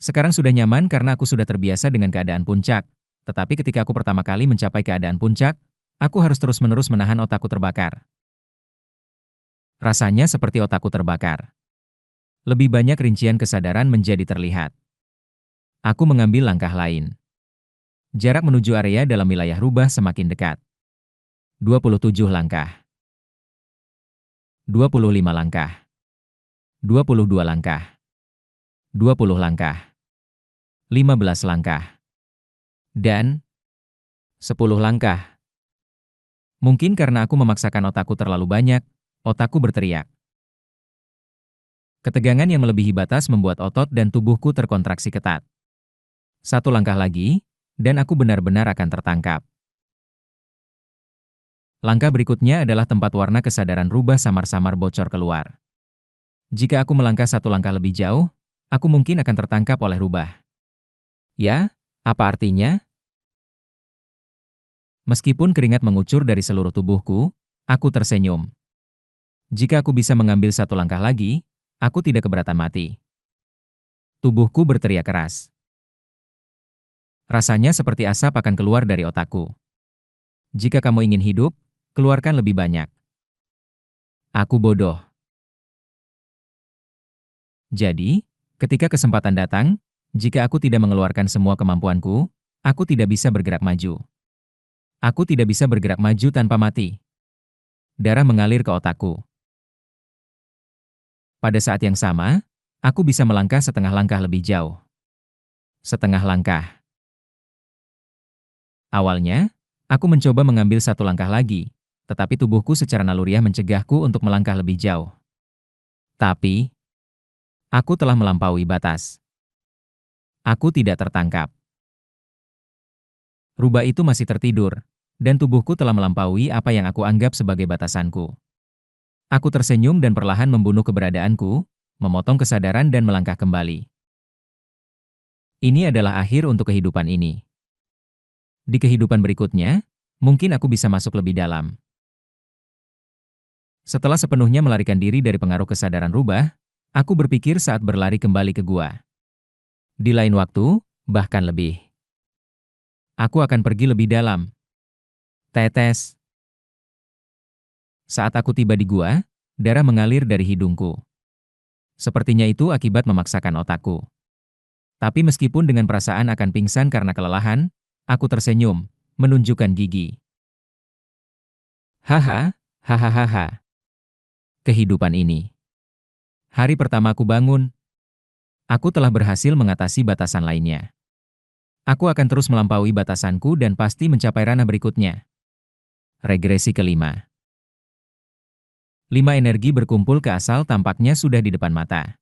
Sekarang sudah nyaman karena aku sudah terbiasa dengan keadaan puncak. Tetapi ketika aku pertama kali mencapai keadaan puncak, aku harus terus-menerus menahan otakku terbakar. Rasanya seperti otakku terbakar. Lebih banyak rincian kesadaran menjadi terlihat. Aku mengambil langkah lain. Jarak menuju area dalam wilayah rubah semakin dekat. 27 langkah. 25 langkah. 22 langkah. 20 langkah. 15 langkah. Dan 10 langkah. Mungkin karena aku memaksakan otakku terlalu banyak, otakku berteriak. Ketegangan yang melebihi batas membuat otot dan tubuhku terkontraksi ketat. Satu langkah lagi, dan aku benar-benar akan tertangkap. Langkah berikutnya adalah tempat warna kesadaran rubah samar-samar bocor keluar. Jika aku melangkah satu langkah lebih jauh, aku mungkin akan tertangkap oleh rubah. Ya, apa artinya? Meskipun keringat mengucur dari seluruh tubuhku, aku tersenyum. Jika aku bisa mengambil satu langkah lagi, aku tidak keberatan mati. Tubuhku berteriak keras. Rasanya seperti asap akan keluar dari otakku. Jika kamu ingin hidup, keluarkan lebih banyak. Aku bodoh. Jadi, ketika kesempatan datang, jika aku tidak mengeluarkan semua kemampuanku, aku tidak bisa bergerak maju. Aku tidak bisa bergerak maju tanpa mati. Darah mengalir ke otakku. Pada saat yang sama, aku bisa melangkah setengah langkah lebih jauh. Setengah langkah. Awalnya, aku mencoba mengambil satu langkah lagi, tetapi tubuhku secara naluriah mencegahku untuk melangkah lebih jauh. Tapi, aku telah melampaui batas. Aku tidak tertangkap. Rubah itu masih tertidur, dan tubuhku telah melampaui apa yang aku anggap sebagai batasanku. Aku tersenyum dan perlahan membunuh keberadaanku, memotong kesadaran dan melangkah kembali. Ini adalah akhir untuk kehidupan ini. Di kehidupan berikutnya, mungkin aku bisa masuk lebih dalam. Setelah sepenuhnya melarikan diri dari pengaruh kesadaran rubah, aku berpikir saat berlari kembali ke gua. Di lain waktu, bahkan lebih. Aku akan pergi lebih dalam. Tetes. Saat aku tiba di gua, darah mengalir dari hidungku. Sepertinya itu akibat memaksakan otakku. Tapi meskipun dengan perasaan akan pingsan karena kelelahan, aku tersenyum, menunjukkan gigi. Haha, hahaha. Kehidupan ini. Hari pertama aku bangun, aku telah berhasil mengatasi batasan lainnya. Aku akan terus melampaui batasanku dan pasti mencapai ranah berikutnya. Regresi kelima. 5 energi berkumpul ke asal tampaknya sudah di depan mata.